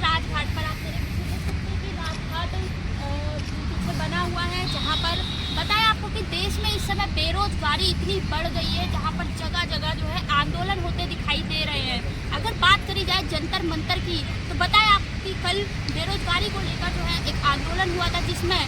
राजघाट पर आप मेरे पीछे देख सकते हैं कि राजघाट पीछे बना हुआ है, जहाँ पर बताया आपको कि देश में इस समय बेरोजगारी इतनी बढ़ गई है, जहाँ पर जगह जगह जो है आंदोलन होते दिखाई दे रहे हैं। अगर बात करी जाए जंतर मंतर की, तो बताया आपको कि कल बेरोजगारी को लेकर जो है एक आंदोलन हुआ था, जिसमें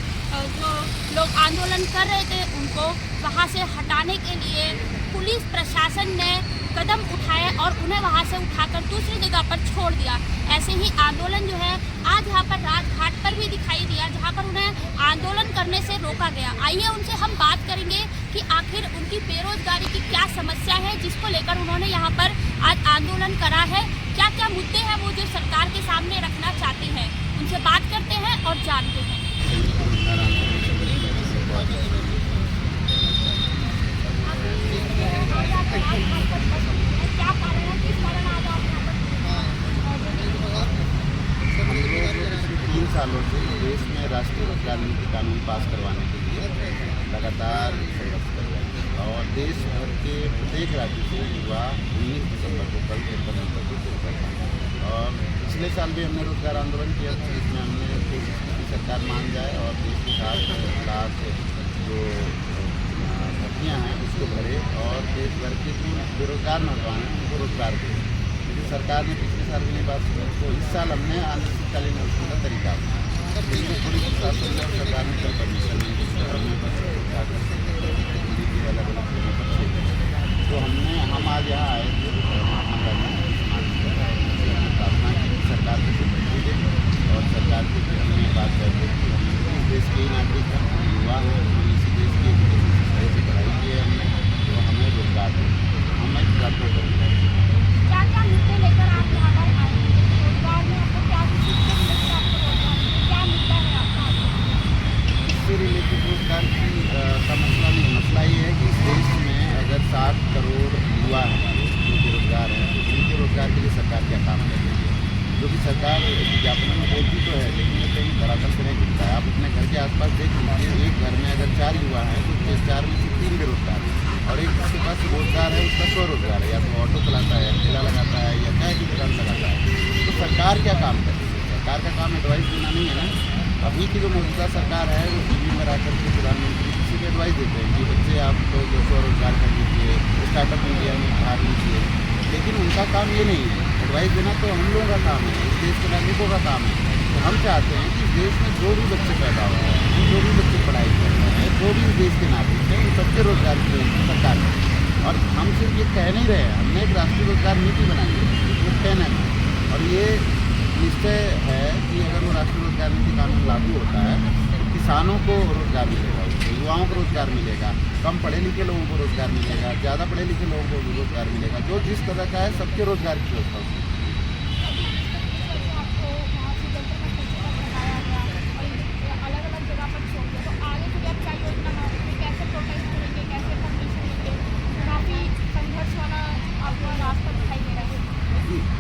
जो लोग आंदोलन कर रहे थे उनको वहाँ से हटाने के लिए पुलिस प्रशासन ने कदम उठाए और उन्हें वहां से उठाकर दूसरी जगह पर छोड़ दिया। ऐसे ही आंदोलन जो है आज यहाँ पर राजघाट पर भी दिखाई दिया, जहाँ पर उन्हें आंदोलन करने से रोका गया। आइए उनसे हम बात करेंगे कि आखिर उनकी बेरोजगारी की क्या समस्या है, जिसको लेकर उन्होंने यहाँ पर आज आंदोलन करा है। क्या क्या मुद्दे हैं वो जो सरकार के सामने रखना चाहते हैं, उनसे बात करते हैं और जानते हैं। क्या कारण है, किस कारण आज आप यहाँ पर? 3 सालों से देश में राष्ट्रीय रोजगार नीति कानून पास करवाने के लिए लगातार संघर्ष कर रहे हैं और देश भर के प्रत्येक राज्य से युवा 19 दिसंबर को कल 15 नवंबर को शुरू कर रहे हैं। और पिछले साल भी हमने रोजगार आंदोलन किया था, जिसमें हमने कोशिश की कि सरकार मान जाए और देश के 7 लाख जो भर्तियाँ हैं उसको भरे और देश भर के जो बेरोजगार नौजवान हैं उनको रोजगार दें। लेकिन सरकार ने पिछले साल भी नहीं बात सुनी, तो इस साल हमने अनिश्चितकालीन रोजगार का तरीका जिसको पूरी प्रशासन और सरकार ने कल परमिशन नहीं दी, हमने बस दिल्ली की अलग अलग जगह पर छे। तो हम आज यहाँ आए थे महात्मा गांधी हमने प्रार्थना की कि सरकार को स्वीकृति दे और सरकार की हमने बात करते कि हम इस देश के नागरिक हैं, युवा हैं, इसी देश के से पढ़ाई की है हमने, तो हमें रोजगार दें। हम एक प्रार्थना करेंगे। क्या क्या मुद्दे लेकर आप यहाँ पर आए हैं? रोजगार में आपको क्या किससे रिलेटेड आपको रोजगार, क्या मुद्दा है आपका? इससे रिलेटेड रोजगार का मसला नहीं, मसला ये है कि इस देश में अगर 7 करोड़ युवा हैं जो बेरोजगार हैं, तो उनके रोजगार के लिए सरकार क्या काम कर रही है? जो कि सरकार विज्ञापन में बोलती तो है, लेकिन ये कहीं धरातल पर नहीं दिखता है। आप अपने घर के आसपास देख लीजिए, एक घर में अगर 4 युवा हैं तो 4 में से 3 बेरोजगार हैं और एक जिसके पास रोजगार है उसका स्वरोजगार है, या तो ऑटो चलाता है, या ठेला लगाता है, या चाय की दुकान लगाता है। तो सरकार क्या काम कर रही है? सरकार का काम एडवाइस देना नहीं है ना। अभी की जो मौजूदा सरकार है वो टीवी में आकर के प्रधानमंत्री किसी को एडवाइस देते हैं कि बच्चे आप तो जो स्वरोजगार कर लीजिए, स्टार्टअप इंडिया में भाग लीजिए, लेकिन उनका काम ये नहीं है। एडवाइस देना तो हम लोगों का काम है, इस देश के नागरिकों का काम है। तो हम चाहते हैं कि इस देश में जो भी बच्चे पैदा हो रहे हैं, जो भी बच्चे पढ़ाई कर रहे हैं, जो भी इस देश के नागरिक हैं, उन सबके रोजगार की व्यवस्था सरकार करे। और हम सिर्फ ये कह नहीं रहे हैं, हमने एक राष्ट्रीय रोजगार नीति बनाई है, वो कहना है। और ये निश्चय है कि अगर वो राष्ट्रीय रोजगार नीति कानून लागू होता है तो किसानों को रोजगार मिलेगा, युवाओं को रोजगार मिलेगा, कम पढ़े लिखे लोगों को रोजगार मिलेगा, ज़्यादा पढ़े लिखे लोगों को भी रोजगार मिलेगा। जो जिस तरह का है सबके रोजगार की व्यवस्था होगी।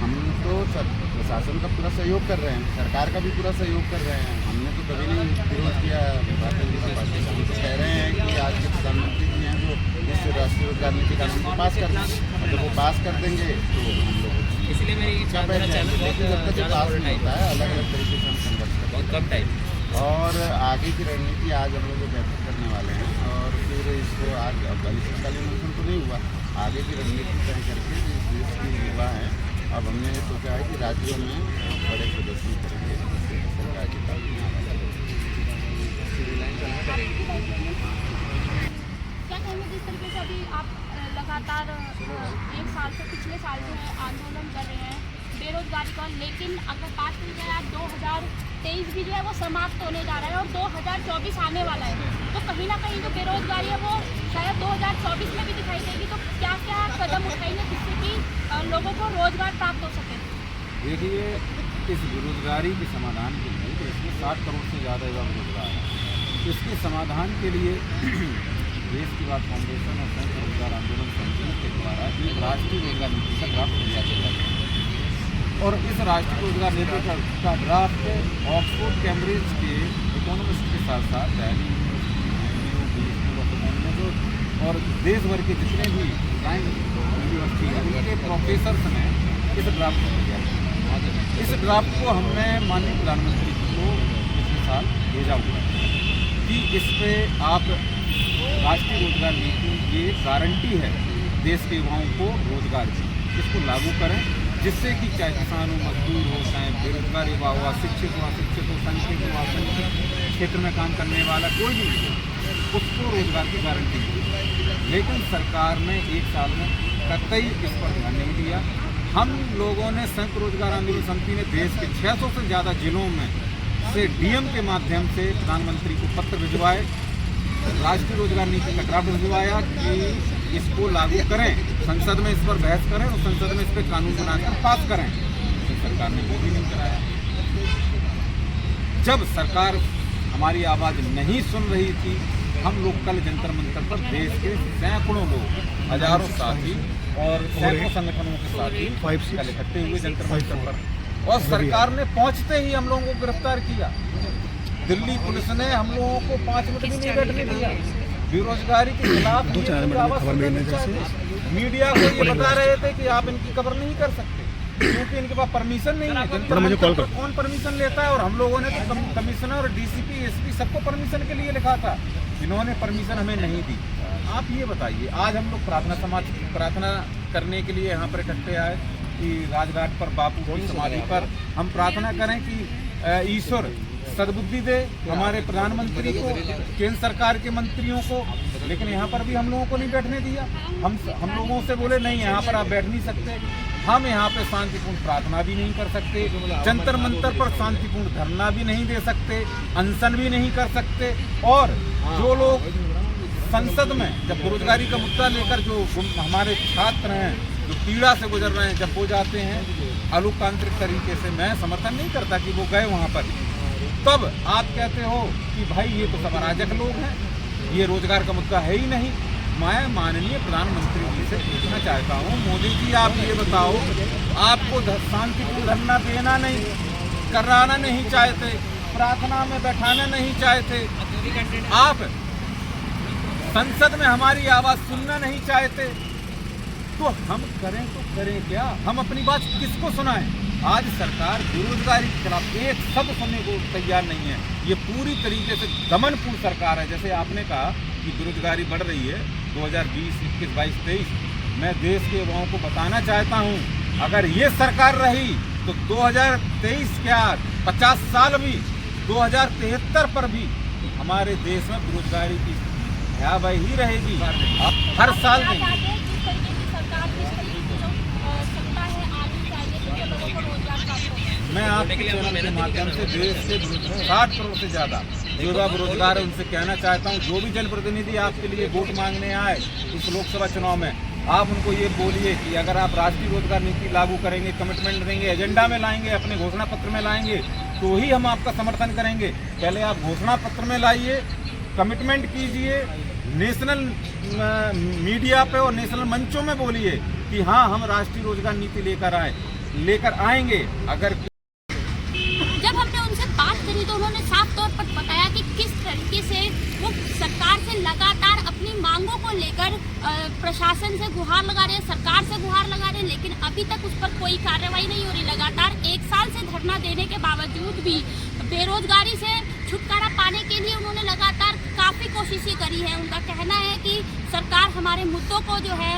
हम तो प्रशासन का पूरा सहयोग कर रहे हैं, सरकार का भी पूरा सहयोग कर रहे हैं। हमने तो कभी नहीं विरोध किया। भारतीय जनता पार्टी हम तो कह रहे हैं कि आज के प्रधानमंत्री जी हैं जो इस राष्ट्रीय रोजगार नीति कानून को पास कर देंगे, और जब वो पास कर देंगे तो हम लोग इसलिए मेरी क्या पहले जाएंगे। लेकिन जब तक ये पास नहीं होता है, अलग अलग तरीके से हम संघर्ष करते हैं। बहुत कम टाइम और आगे की रणनीति आज हम लोग बैठक करने वाले हैं और फिर इसको आज अनिश्चितकालीन अनशन तो नहीं हुआ, आगे की रणनीति तय करके इस देश के युवा हैं। अब हमने सोचा है कि राज्यों में बड़े प्रदर्शन करेंगे, सरकार की क्या कहेंगे जिस तरीके से अभी आप लगातार 1 साल से पिछले साल जो है आंदोलन कर रहे हैं बेरोजगारी का, लेकिन अगर बात की जाए आज 2023 भी जो है वो समाप्त होने जा रहा है और 2024 आने वाला है, तो कहीं ना कहीं जो बेरोजगारी है वो शायद 2024 में भी दिखाई देगी। तो क्या क्या कदम उठाएंगे जिससे कि लोगों को रोजगार प्राप्त हो सके? देखिए, इस बेरोजगारी के समाधान के लिए तो इसमें 60 करोड़ से ज़्यादा युवा बेरोजगार है। इसके समाधान के लिए देश की बात फाउंडेशन और संयुक्त रोजगार आंदोलन समिति के द्वारा एक राष्ट्रीय रोजगार नीति का ड्राफ्ट तैयार किया गया और इस राष्ट्रीय रोजगार नीति का ड्राफ्ट ऑक्सफोर्ड कैम्ब्रिज के इकोनॉमिस्ट के साथ साथ दिल्ली और देश भर के जितने भी साइंस यूनिवर्सिटी हैं उनके प्रोफेसर्स ने इस ड्राफ्ट को किया। इस ड्राफ्ट को हमने माननीय प्रधानमंत्री जी को पिछले साल भेजा हुआ है कि इस पे आप राष्ट्रीय रोजगार नीति ये गारंटी है देश के युवाओं को रोजगार की, इसको लागू करें जिससे कि चाहे किसान हो, मजदूर हो, चाहे बेरोजगार युवा हो, अशिक्षित हो, संगठित हो, असंगठित क्षेत्र में काम करने वाला कोई भी हो, उसको रोजगार की गारंटी दी। लेकिन सरकार ने एक साल में कतई इस पर ध्यान नहीं दिया। हम लोगों ने संयुक्त रोजगार आंदोलन समिति ने देश के 600 से ज़्यादा जिलों में से डीएम के माध्यम से प्रधानमंत्री को पत्र भिजवाए, राष्ट्रीय रोजगार नीति का ड्राफ्ट भिजवाया कि इसको लागू करें, संसद में इस पर बहस करें और संसद में इस पर कानून बनाकर पास करें। तो सरकार ने वो भी नहीं कराया। जब सरकार हमारी आवाज़ नहीं सुन रही थी, हम लोग कल जंतर मंतर पर देश के सैकड़ों लोग, हजारों साथी और सैकड़ों संगठनों के साथी कल इकट्ठे हुए जंतर मंतर पर, और सरकार ने पहुंचते ही हम लोगों को गिरफ्तार किया। दिल्ली पुलिस ने हम लोगों को 5 मिनट भी नहीं बैठने दिया। बेरोजगारी के खिलाफ मीडिया को ये बता रहे थे कि आप इनकी खबर नहीं कर सकते क्योंकि इनके पास परमिशन नहीं है। जंतर मंतर पर कौन परमिशन लेता है? और हम लोगों ने तो कमिश्नर और डीसीपी, एसपी सबको परमिशन के लिए लिखा था, इन्होंने परमिशन हमें नहीं दी। आप ये बताइए, आज हम लोग प्रार्थना करने के लिए यहाँ पर इकट्ठे आए कि राजघाट पर बापू की समाधि पर हम प्रार्थना करें कि ईश्वर सद्बुद्धि दे हमारे प्रधानमंत्री को, केंद्र सरकार के मंत्रियों को। लेकिन यहाँ पर भी हम लोगों को नहीं बैठने दिया। हम लोगों से बोले नहीं, यहाँ पर आप बैठ नहीं सकते। हम यहाँ पे शांतिपूर्ण प्रार्थना भी नहीं कर सकते, जंतर मंतर पर शांतिपूर्ण धरना भी नहीं दे सकते, अनशन भी नहीं कर सकते। और जो लोग संसद में जब बेरोजगारी का मुद्दा लेकर जो हमारे छात्र हैं जो पीड़ा से गुजर रहे हैं, जब वो जाते हैं अलोकतांत्रिक तरीके से, मैं समर्थन नहीं करता कि वो गए वहाँ पर, तब आप कहते हो कि भाई ये तो सब अराजक लोग हैं, ये रोजगार का मुद्दा है ही नहीं। मैं माननीय प्रधानमंत्री जी से पूछना चाहता हूँ, मोदी जी आप ये बताओ, आपको शांतिपूर्ण धरना देना नहीं, कराना नहीं चाहते, प्रार्थना में बैठाना नहीं चाहते, आप संसद में हमारी आवाज़ सुनना नहीं चाहते, तो हम करें तो करें क्या? हम अपनी बात किसको सुनाएं? आज सरकार बेरोजगारी के खिलाफ एक शब्द सुनने को तैयार नहीं है। ये पूरी तरीके से दमनपूर्ण सरकार है। जैसे आपने कहा कि बेरोजगारी बढ़ रही है 2020, 21, 22, 23, मैं देश के युवाओं को बताना चाहता हूँ, अगर ये सरकार रही तो 2023 क्या 50 साल भी 2073 पर भी हमारे देश में बेरोजगारी की भयावही रहेगी। हर साल देंगे। मैं आपके चैनल के माध्यम से देश के 60 करोड़ से ज़्यादा युवा बेरोजगार है, उनसे कहना चाहता हूं, जो भी जनप्रतिनिधि आपके लिए वोट मांगने आए इस लोकसभा चुनाव में, आप उनको ये बोलिए कि अगर आप राष्ट्रीय रोजगार नीति लागू करेंगे, कमिटमेंट देंगे, एजेंडा में लाएंगे, अपने घोषणा पत्र में लाएंगे, तो ही हम आपका समर्थन करेंगे। पहले आप घोषणा पत्र में लाइए, कमिटमेंट कीजिए, नेशनल मीडिया पे और नेशनल मंचों में बोलिए कि हाँ हम राष्ट्रीय रोजगार नीति लेकर आएंगे। अगर जब हमने उनसे बात करी तो उन्होंने साफ तौर पर बताया कि किस तरीके से वो सरकार से लगातार अपनी मांगों को लेकर प्रशासन से गुहार लगा रहे हैं, सरकार से गुहार लगा रहे हैं, लेकिन अभी तक उस पर कोई कार्रवाई नहीं हो रही। लगातार 1 साल से धरना देने के बावजूद भी बेरोजगारी से छुटकारा पाने के लिए उन्होंने लगातार काफ़ी कोशिशें करी है। उनका कहना है कि सरकार हमारे मुद्दों को जो है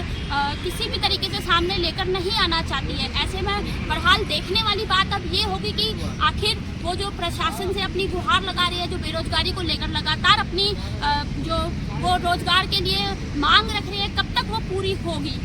किसी भी तरीके से सामने लेकर नहीं आना चाहती है। ऐसे में बहरहाल देखने वाली बात अब ये होगी कि आखिर वो जो प्रशासन से अपनी गुहार लगा रही है, जो बेरोजगारी को लेकर लगातार अपनी जो वो रोजगार के लिए मांग रख रही है, कब तक वो पूरी होगी।